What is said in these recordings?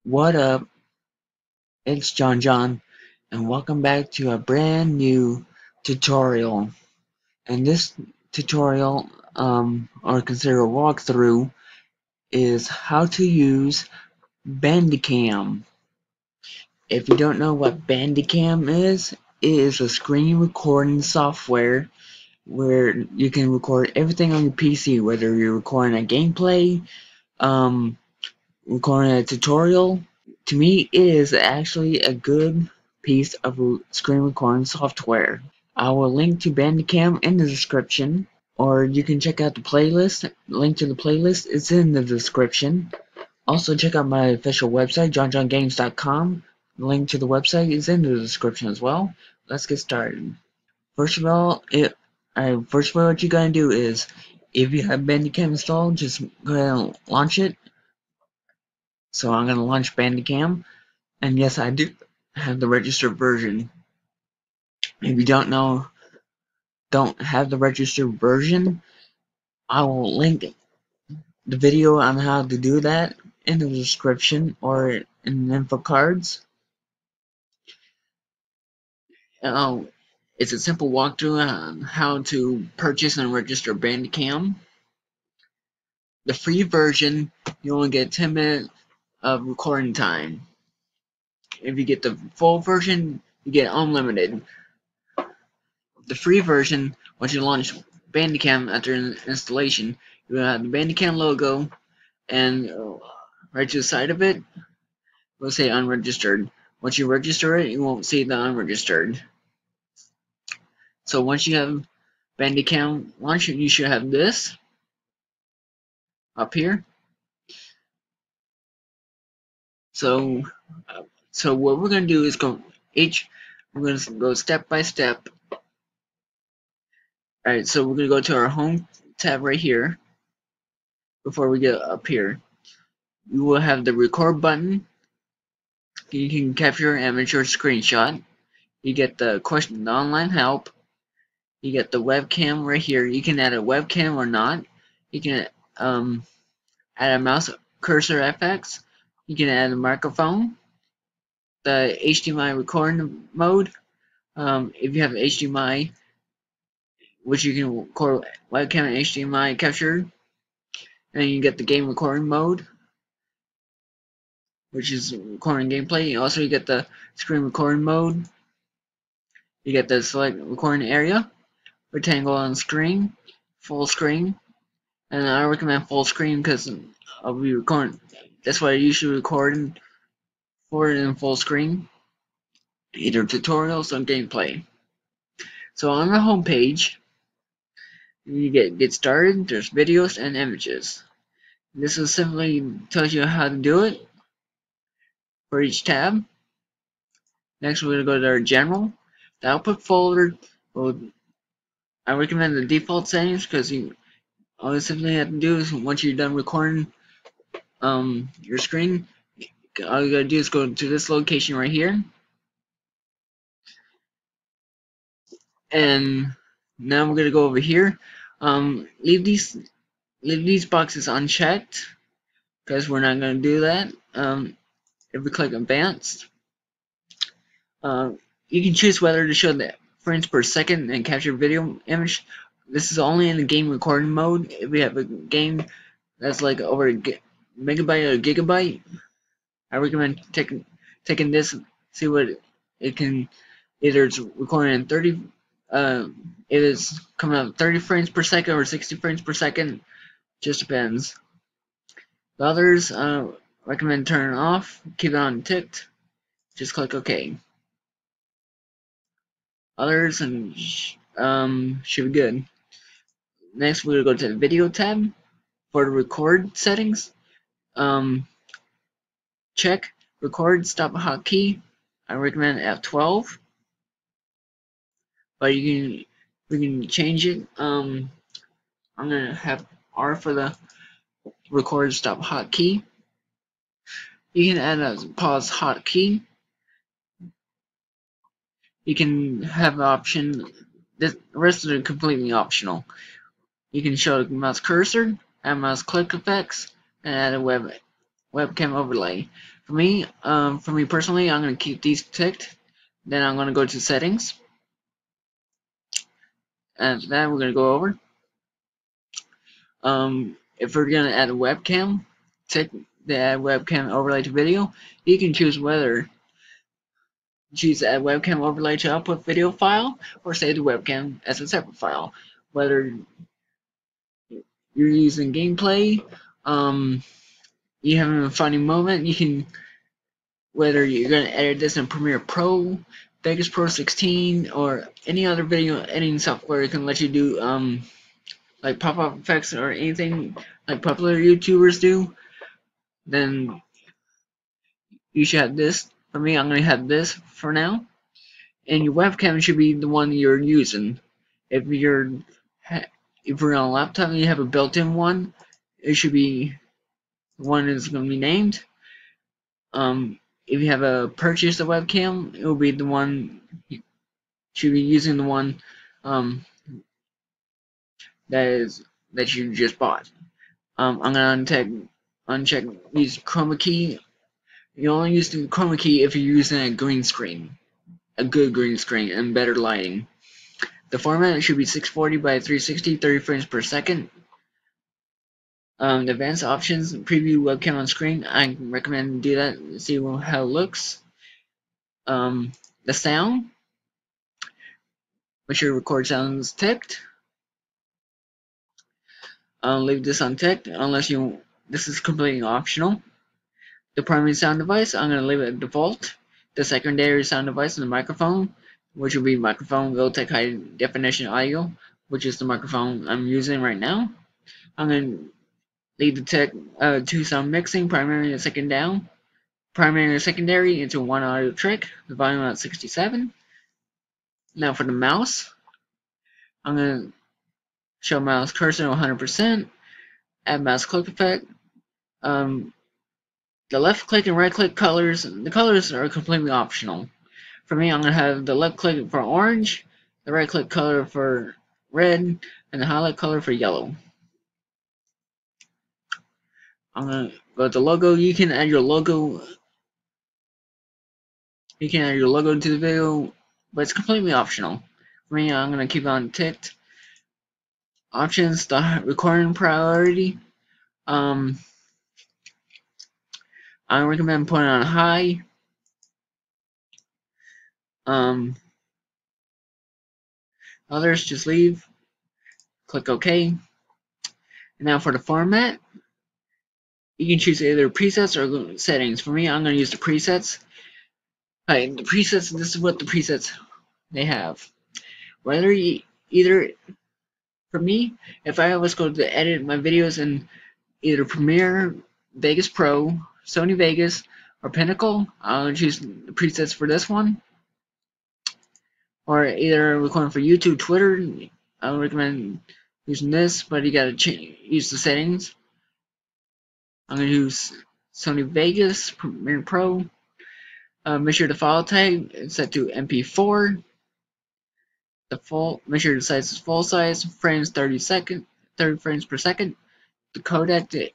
What up? It's John, and welcome back to a brand new tutorial. And this tutorial, or consider a walkthrough, is how to use Bandicam. If you don't know what Bandicam is, it is a screen recording software where you can record everything on your PC, whether you're recording a gameplay, um, recording a tutorial. To me, it is actually a good piece of screen recording software. I will link to Bandicam in the description, or you can check out the playlist. Link to the playlist is in the description. Also, check out my official website, JonJonGames.com. The link to the website is in the description as well. Let's get started. First of all, what you're gonna do is, if you have Bandicam installed, just go ahead and launch it. So I'm gonna launch Bandicam. And yes, I do have the registered version. If you don't have the registered version, I will link the video on how to do that in the description or in the info cards. Uh, it's a simple walkthrough on how to purchase and register Bandicam. The free version, you only get 10 minutes of recording time. If you get the full version, you get unlimited. The free version, once you launch Bandicam after installation, you will have the Bandicam logo, and right to the side of it will say unregistered. Once you register it, you won't see the unregistered. So once you have Bandicam launched, you should have this up here. So what we're gonna do is we're gonna go step by step. Alright, so we're gonna go to our home tab right here. Before we get up here, you will have the record button. You can capture an image or screenshot. You get the online help. You get the webcam right here. You can add a webcam or not. You can add a mouse cursor FX. You can add a microphone. The HDMI recording mode. If you have HDMI, which you can record webcam and HDMI capture. And you get the game recording mode, which is recording gameplay. Also, you get the screen recording mode. You get the select recording area, rectangle on screen, full screen, and I recommend full screen because I'll be recording. That's what I usually record for it in full screen, either tutorials or gameplay. So on the home page, you get started. There's videos and images. This is simply tells you how to do it for each tab. Next, we're going to go to our general. The output folder, I recommend the default settings because all you simply have to do is once you're done recording your screen, all you gotta do is go to this location right here, and now we're gonna go over here. Leave these boxes unchecked because we're not gonna do that. If we click advanced, you can choose whether to show the frames per second and capture video image. This is only in the game recording mode. If we have a game that's like over a megabyte or a gigabyte, I recommend taking this, see what it can. Either it's recording in 30, it is coming out 30 frames per second or 60 frames per second. Just depends. The others, recommend turning off. Keep it on ticked. Just click OK. Others and should be good. Next, we're gonna go to the video tab for the record settings. Check record stop hotkey. I recommend F12, but we can change it. I'm gonna have R for the record stop hotkey. You can add a pause hotkey. You can have an option. The rest of it completely optional. You can show the mouse cursor, add mouse click effects, and add a web webcam overlay. For me personally, I'm gonna keep these ticked. Then I'm gonna go to settings, and then we're gonna go over. If we're gonna add a webcam, tick the add webcam overlay to video. You can choose whether choose add webcam overlay to output video file or save the webcam as a separate file. Whether you're using gameplay, you having a funny moment, you can, whether you're gonna edit this in Premiere Pro, Vegas Pro 16, or any other video editing software, it can let you do like pop-up effects or anything like popular YouTubers do. Then you should have this. For me, I'm gonna have this for now. And your webcam should be the one you're using. If you're on a laptop and you have a built-in one, it should be the one that's going to be named. If you have a purchased a webcam, it will be the one you should be using, the one that you just bought. I'm gonna uncheck use chroma key. You only use the chroma key if you're using a green screen, a good green screen, and better lighting. The format should be 640 by 360, 30 frames per second. The advanced options, preview webcam on screen. I recommend do that and see how it looks. The sound, make sure record sounds ticked. Leave this unticked unless you. This is completely optional. The primary sound device, I'm going to leave it at default. The secondary sound device is the microphone, which will be microphone Gotek high definition audio, which is the microphone I'm using right now. I'm going to leave the tech two sound mixing, primary and secondary into one audio track, the volume at 67. Now for the mouse, I'm going to show mouse cursor to 100%, add mouse click effect. The left click and right click colors, the colors are completely optional. For me, I'm going to have the left click for orange, the right click color for red, and the highlight color for yellow. I'm going to go to the logo. You can add your logo. You can add your logo to the video, but it's completely optional. For me, I'm going to keep it on ticked. Options, the recording priority. I recommend putting it on high. Others, just leave. Click OK. And now for the format, you can choose either presets or settings. For me, I'm going to use the presets. Alright, the presets, this is what the presets they have. Whether you, either, for me, if I always go to edit my videos in either Premiere, Vegas Pro, Sony Vegas, or Pinnacle, I'll choose the presets for this one. Or either recording for YouTube, Twitter, I would recommend using this, but you gotta use the settings. I'm gonna use Sony Vegas, Premiere Pro. Make sure the file type is set to MP4. Make sure the size is full size, frames 30 frames per second. The codec, the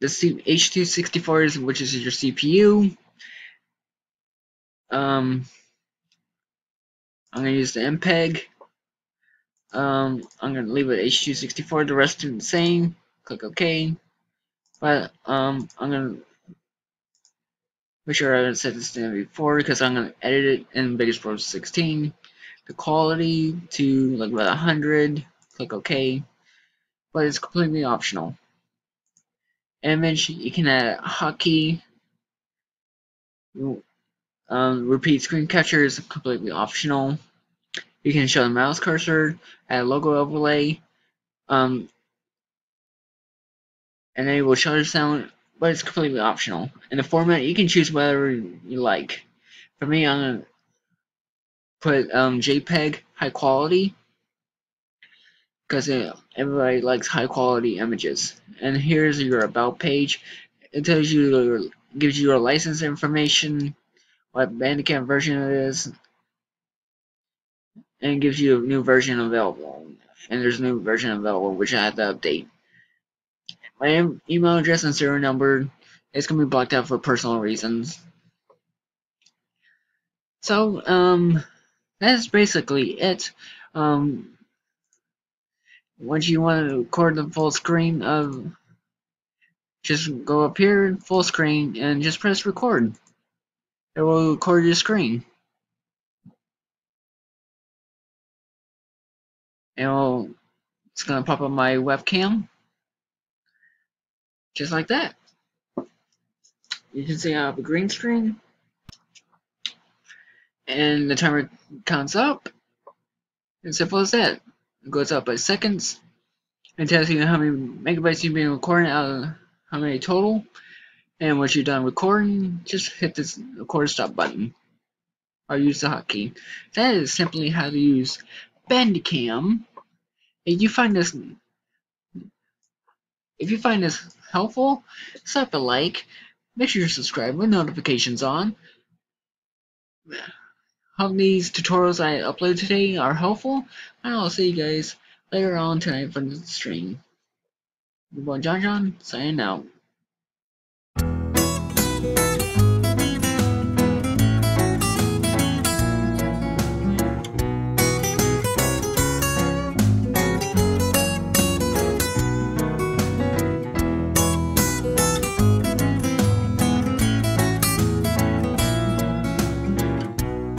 H.264, which is your CPU. I'm gonna use the MPEG. I'm gonna leave it H.264. The rest is the same. Click OK. But I'm gonna make sure I set this to MP4 because I'm gonna edit it in Vegas Pro 16. The quality to like about 100. Click OK. But it's completely optional. Image, you can add a hotkey. Repeat screen capture is completely optional. You can show the mouse cursor, add a logo overlay, enable shutter sound, but it's completely optional. In the format, you can choose whatever you like. For me, I'm gonna put JPEG high quality because everybody likes high quality images. And here's your about page. It tells you, gives you your license information, what Bandicam version it is, and gives you a new version available. And there's a new version available which I have to update. My email address and serial number is going to be blocked out for personal reasons. So, that's basically it. Once you want to record the full screen of, just go up here, full screen, and just press record. It will record your screen. And it's going to pop up my webcam, just like that. You can see I have a green screen, and the timer counts up. As simple as that. It goes up by seconds. It tells you how many megabytes you've been recording out of how many total. And once you're done recording, just hit this record stop button. Or use the hotkey. That is simply how to use Bandicam. If you find this helpful, slap a like. Make sure you subscribe with notifications on. Hope these tutorials I uploaded today are helpful, and I'll see you guys later on tonight for the stream. Your boy John signing out.